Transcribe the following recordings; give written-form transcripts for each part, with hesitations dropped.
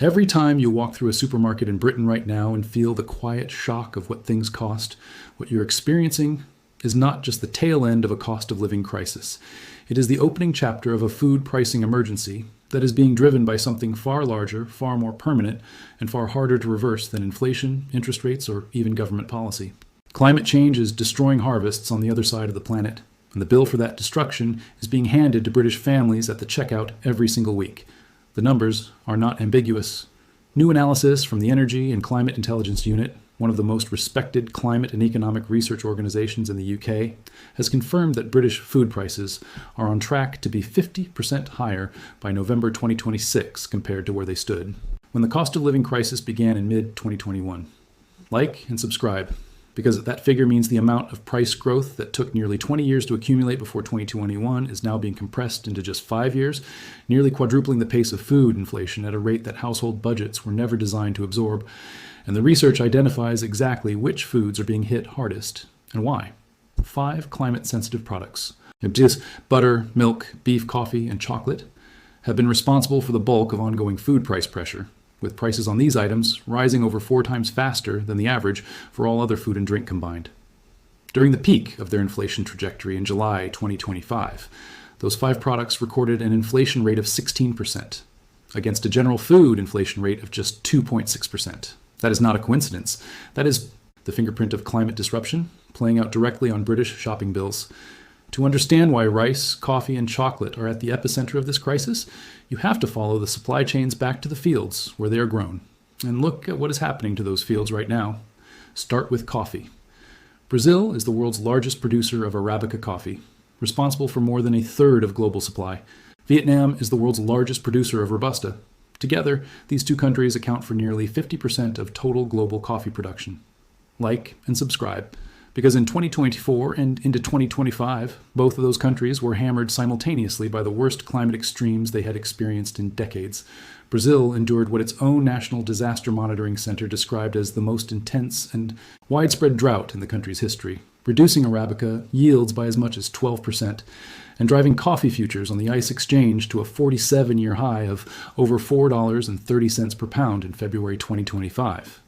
Every time you walk through a supermarket in Britain right now and feel the quiet shock of what things cost, what you're experiencing is not just the tail end of a cost of living crisis. It is the opening chapter of a food pricing emergency that is being driven by something far larger, far more permanent, and far harder to reverse than inflation, interest rates, or even government policy. Climate change is destroying harvests on the other side of the planet, and the bill for that destruction is being handed to British families at the checkout every single week. The numbers are not ambiguous. New analysis from the Energy and Climate Intelligence Unit, one of the most respected climate and economic research organizations in the UK, has confirmed that British food prices are on track to be 50% higher by November 2026 compared to where they stood when the cost of living crisis began in mid-2021. Like and subscribe, because that figure means the amount of price growth that took nearly 20 years to accumulate before 2021 is now being compressed into just 5 years, nearly quadrupling the pace of food inflation at a rate that household budgets were never designed to absorb. And the research identifies exactly which foods are being hit hardest and why. 5 climate-sensitive products, butter, milk, beef, coffee, and chocolate, have been responsible for the bulk of ongoing food price pressure, with prices on these items rising over 4 times faster than the average for all other food and drink combined. During the peak of their inflation trajectory in July 2025, those 5 products recorded an inflation rate of 16%, against a general food inflation rate of just 2.6%. That is not a coincidence. That is the fingerprint of climate disruption playing out directly on British shopping bills. To understand why rice, coffee, and chocolate are at the epicenter of this crisis, you have to follow the supply chains back to the fields where they are grown. And look at what is happening to those fields right now. Start with coffee. Brazil is the world's largest producer of Arabica coffee, responsible for more than a third of global supply. Vietnam is the world's largest producer of Robusta. Together, these 2 countries account for nearly 50% of total global coffee production. Like and subscribe, because in 2024 and into 2025, both of those countries were hammered simultaneously by the worst climate extremes they had experienced in decades. Brazil endured what its own National Disaster Monitoring Center described as the most intense and widespread drought in the country's history, reducing Arabica yields by as much as 12%, and driving coffee futures on the ICE exchange to a 47-year high of over $4.30 per pound in February 2025.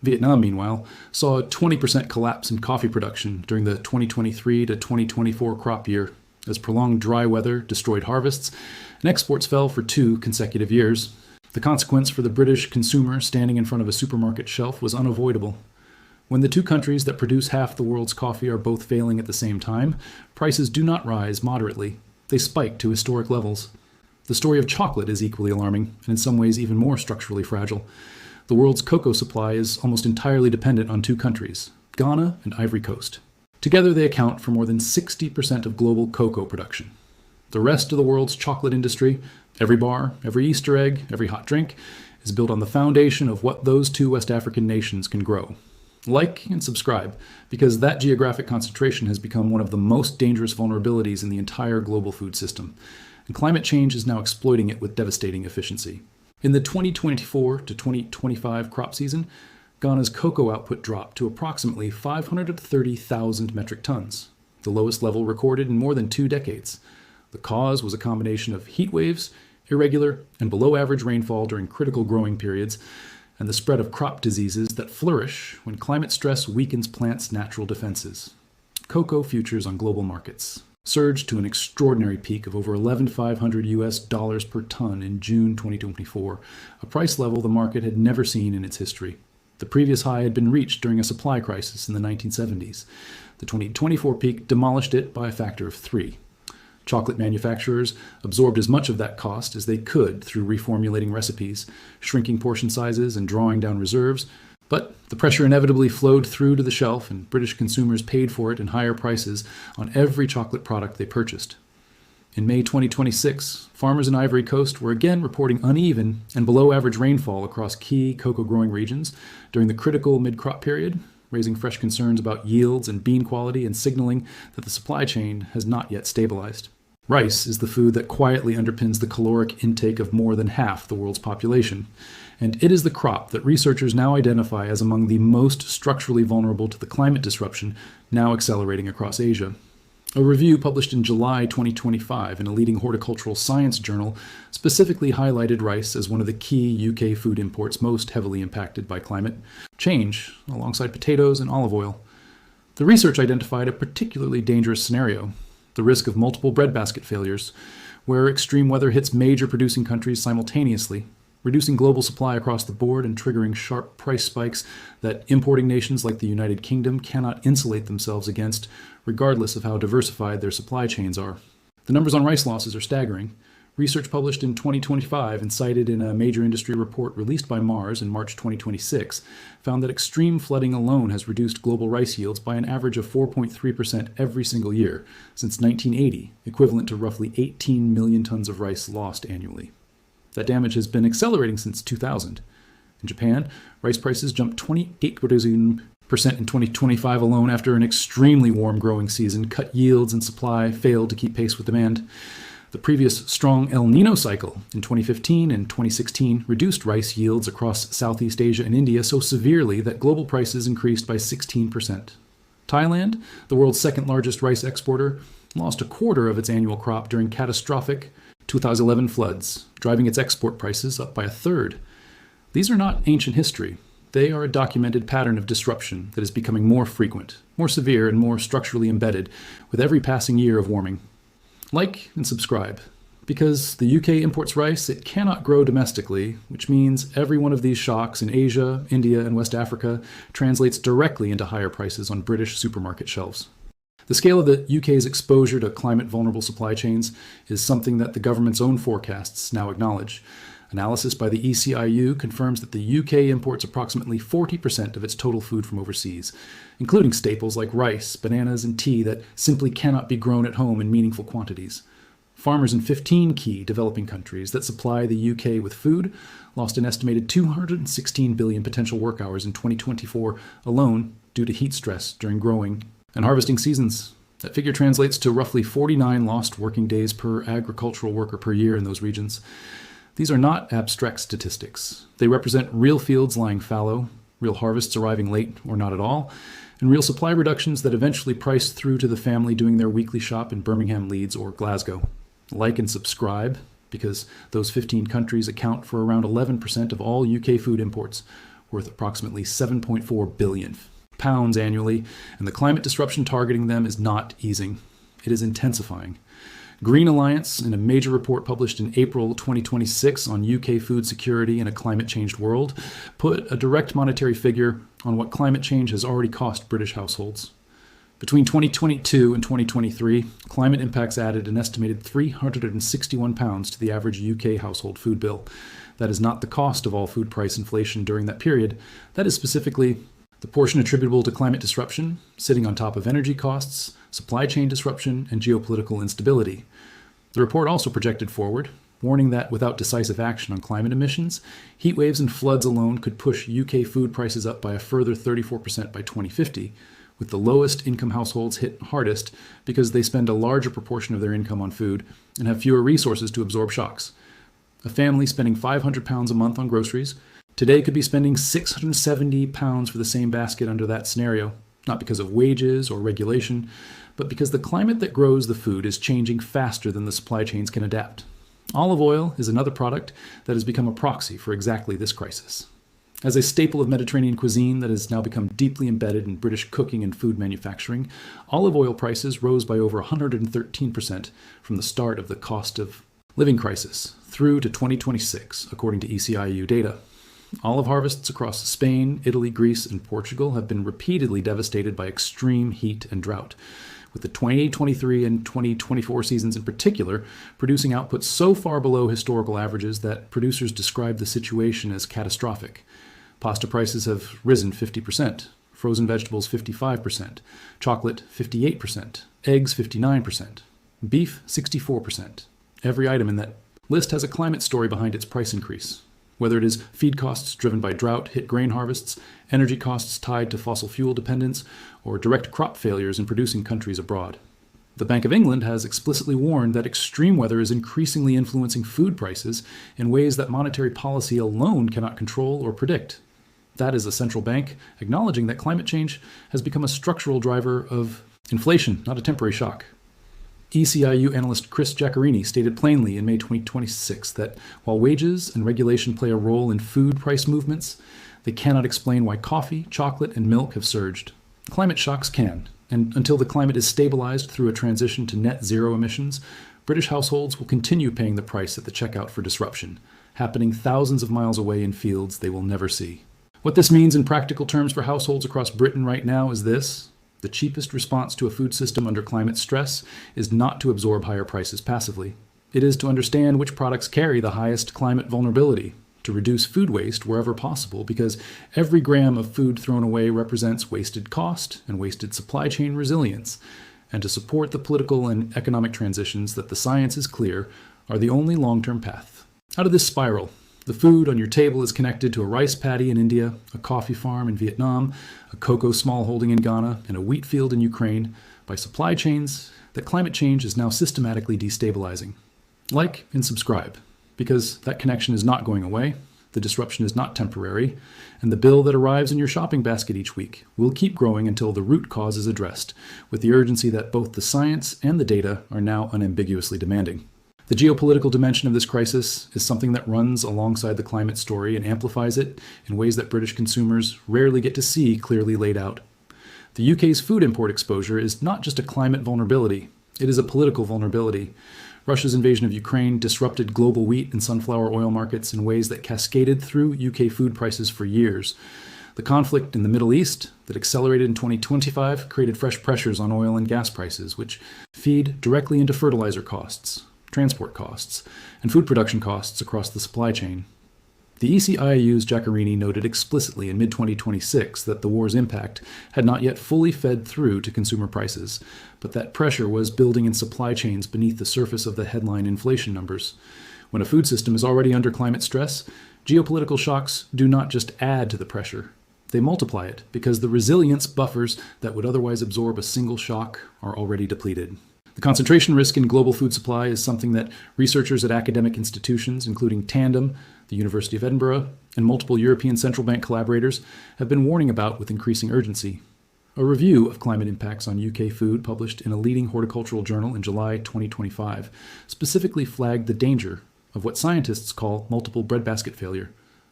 Vietnam, meanwhile, saw a 20% collapse in coffee production during the 2023 to 2024 crop year, as prolonged dry weather destroyed harvests and exports fell for 2 consecutive years. The consequence for the British consumer standing in front of a supermarket shelf was unavoidable. When the 2 countries that produce half the world's coffee are both failing at the same time, prices do not rise moderately. They spike to historic levels. The story of chocolate is equally alarming, and in some ways even more structurally fragile. The world's cocoa supply is almost entirely dependent on 2 countries, Ghana and Ivory Coast. Together they account for more than 60% of global cocoa production. The rest of the world's chocolate industry, every bar, every Easter egg, every hot drink, is built on the foundation of what those 2 West African nations can grow. Like and subscribe, because that geographic concentration has become one of the most dangerous vulnerabilities in the entire global food system, and climate change is now exploiting it with devastating efficiency. In the 2024 to 2025 crop season, Ghana's cocoa output dropped to approximately 530,000 metric tons, the lowest level recorded in more than 2 decades. The cause was a combination of heat waves, irregular and below average rainfall during critical growing periods, and the spread of crop diseases that flourish when climate stress weakens plants' natural defenses. Cocoa futures on global markets surged to an extraordinary peak of over $11,500 per ton in June 2024, a price level the market had never seen in its history. The previous high had been reached during a supply crisis in the 1970s. The 2024 peak demolished it by a factor of 3. Chocolate manufacturers absorbed as much of that cost as they could through reformulating recipes, shrinking portion sizes, and drawing down reserves, but the pressure inevitably flowed through to the shelf, and British consumers paid for it in higher prices on every chocolate product they purchased. In May 2026, farmers in Ivory Coast were again reporting uneven and below average rainfall across key cocoa growing regions during the critical mid-crop period, raising fresh concerns about yields and bean quality and signaling that the supply chain has not yet stabilized. Rice is the food that quietly underpins the caloric intake of more than half the world's population, and it is the crop that researchers now identify as among the most structurally vulnerable to the climate disruption now accelerating across Asia. A review published in July 2025 in a leading horticultural science journal specifically highlighted rice as one of the key UK food imports most heavily impacted by climate change, alongside potatoes and olive oil. The research identified a particularly dangerous scenario, the risk of multiple breadbasket failures, where extreme weather hits major producing countries simultaneously, reducing global supply across the board and triggering sharp price spikes that importing nations like the United Kingdom cannot insulate themselves against, regardless of how diversified their supply chains are. The numbers on rice losses are staggering. Research published in 2025 and cited in a major industry report released by Mars in March 2026 found that extreme flooding alone has reduced global rice yields by an average of 4.3% every single year since 1980, equivalent to roughly 18 million tons of rice lost annually. That damage has been accelerating since 2000. In Japan, rice prices jumped 28% in 2025 alone after an extremely warm growing season cut yields and supply failed to keep pace with demand. The previous strong El Nino cycle in 2015 and 2016 reduced rice yields across Southeast Asia and India so severely that global prices increased by 16%. Thailand, the world's second largest rice exporter, lost a quarter of its annual crop during catastrophic 2011 floods, driving its export prices up by a third. These are not ancient history. They are a documented pattern of disruption that is becoming more frequent, more severe, and more structurally embedded with every passing year of warming. Like and subscribe. Because the UK imports rice, it cannot grow domestically, which means every one of these shocks in Asia, India, and West Africa translates directly into higher prices on British supermarket shelves. The scale of the UK's exposure to climate-vulnerable supply chains is something that the government's own forecasts now acknowledge. Analysis by the ECIU confirms that the UK imports approximately 40% of its total food from overseas, including staples like rice, bananas, and tea that simply cannot be grown at home in meaningful quantities. Farmers in 15 key developing countries that supply the UK with food lost an estimated 216 billion potential work hours in 2024 alone due to heat stress during growing and harvesting seasons. That figure translates to roughly 49 lost working days per agricultural worker per year in those regions. These are not abstract statistics. They represent real fields lying fallow, real harvests arriving late or not at all, and real supply reductions that eventually price through to the family doing their weekly shop in Birmingham, Leeds, or Glasgow. Like and subscribe, because those 15 countries account for around 11% of all UK food imports, worth approximately £7.4 billion annually, and the climate disruption targeting them is not easing. It is intensifying. Green Alliance, in a major report published in April 2026 on UK food security in a climate-changed world, put a direct monetary figure on what climate change has already cost British households. Between 2022 and 2023, climate impacts added an estimated £361 to the average UK household food bill. That is not the cost of all food price inflation during that period. That is specifically the portion attributable to climate disruption, sitting on top of energy costs, supply chain disruption, and geopolitical instability. The report also projected forward, warning that without decisive action on climate emissions, heat waves and floods alone could push UK food prices up by a further 34% by 2050, with the lowest income households hit hardest because they spend a larger proportion of their income on food and have fewer resources to absorb shocks. A family spending £500 a month on groceries today could be spending £670 for the same basket under that scenario, not because of wages or regulation, but because the climate that grows the food is changing faster than the supply chains can adapt. Olive oil is another product that has become a proxy for exactly this crisis. As a staple of Mediterranean cuisine that has now become deeply embedded in British cooking and food manufacturing, olive oil prices rose by over 113% from the start of the cost of living crisis through to 2026, according to ECIU data. Olive harvests across Spain, Italy, Greece, and Portugal have been repeatedly devastated by extreme heat and drought, with the 2023 and 2024 seasons in particular producing outputs so far below historical averages that producers describe the situation as catastrophic. Pasta prices have risen 50%, frozen vegetables 55%, chocolate 58%, eggs 59%, beef 64%. Every item in that list has a climate story behind its price increase. Whether it is feed costs driven by drought-hit grain harvests, energy costs tied to fossil fuel dependence, or direct crop failures in producing countries abroad. The Bank of England has explicitly warned that extreme weather is increasingly influencing food prices in ways that monetary policy alone cannot control or predict. That is a central bank acknowledging that climate change has become a structural driver of inflation, not a temporary shock. ECIU analyst Chris Giaccherini stated plainly in May 2026 that while wages and regulation play a role in food price movements, they cannot explain why coffee, chocolate, and milk have surged. Climate shocks can, and until the climate is stabilized through a transition to net zero emissions, British households will continue paying the price at the checkout for disruption, happening thousands of miles away in fields they will never see. What this means in practical terms for households across Britain right now is this: the cheapest response to a food system under climate stress is not to absorb higher prices passively. It is to understand which products carry the highest climate vulnerability, to reduce food waste wherever possible, because every gram of food thrown away represents wasted cost and wasted supply chain resilience, and to support the political and economic transitions that the science is clear are the only long-term path. Out of this spiral, the food on your table is connected to a rice paddy in India, a coffee farm in Vietnam, a cocoa smallholding in Ghana, and a wheat field in Ukraine by supply chains that climate change is now systematically destabilizing. Like and subscribe, because that connection is not going away, the disruption is not temporary, and the bill that arrives in your shopping basket each week will keep growing until the root cause is addressed, with the urgency that both the science and the data are now unambiguously demanding. The geopolitical dimension of this crisis is something that runs alongside the climate story and amplifies it in ways that British consumers rarely get to see clearly laid out. The UK's food import exposure is not just a climate vulnerability, it is a political vulnerability. Russia's invasion of Ukraine disrupted global wheat and sunflower oil markets in ways that cascaded through UK food prices for years. The conflict in the Middle East that accelerated in 2025 created fresh pressures on oil and gas prices, which feed directly into fertilizer costs, transport costs, and food production costs across the supply chain. The ECIU's Giaccherini noted explicitly in mid-2026 that the war's impact had not yet fully fed through to consumer prices, but that pressure was building in supply chains beneath the surface of the headline inflation numbers. When a food system is already under climate stress, geopolitical shocks do not just add to the pressure. They multiply it, because the resilience buffers that would otherwise absorb a single shock are already depleted. The concentration risk in global food supply is something that researchers at academic institutions, including Tandem, the University of Edinburgh, and multiple European Central Bank collaborators, have been warning about with increasing urgency. A review of climate impacts on UK food published in a leading horticultural journal in July 2025 specifically flagged the danger of what scientists call multiple breadbasket failure,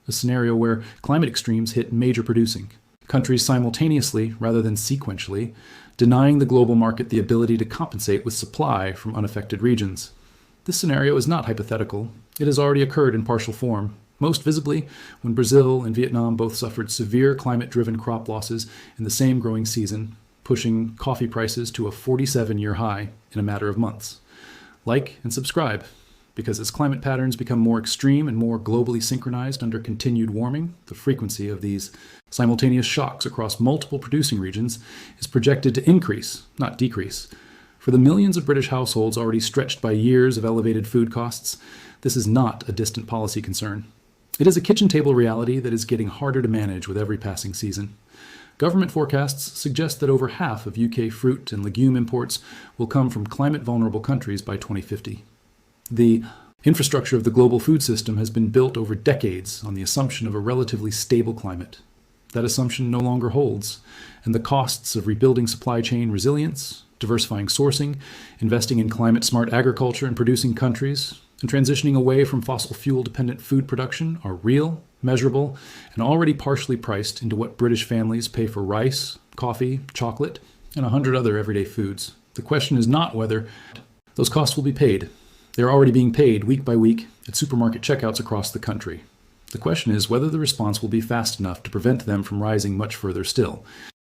a scenario where climate extremes hit major producing countries simultaneously rather than sequentially, denying the global market the ability to compensate with supply from unaffected regions. This scenario is not hypothetical. It has already occurred in partial form, most visibly when Brazil and Vietnam both suffered severe climate-driven crop losses in the same growing season, pushing coffee prices to a 47-year high in a matter of months. Like and subscribe, because as climate patterns become more extreme and more globally synchronized under continued warming, the frequency of these simultaneous shocks across multiple producing regions is projected to increase, not decrease. For the millions of British households already stretched by years of elevated food costs, this is not a distant policy concern. It is a kitchen table reality that is getting harder to manage with every passing season. Government forecasts suggest that over half of UK fruit and legume imports will come from climate-vulnerable countries by 2050. The infrastructure of the global food system has been built over decades on the assumption of a relatively stable climate. That assumption no longer holds, and the costs of rebuilding supply chain resilience, diversifying sourcing, investing in climate-smart agriculture in producing countries, and transitioning away from fossil fuel-dependent food production are real, measurable, and already partially priced into what British families pay for rice, coffee, chocolate, and 100 other everyday foods. The question is not whether those costs will be paid. They are already being paid week by week at supermarket checkouts across the country. The question is whether the response will be fast enough to prevent them from rising much further still,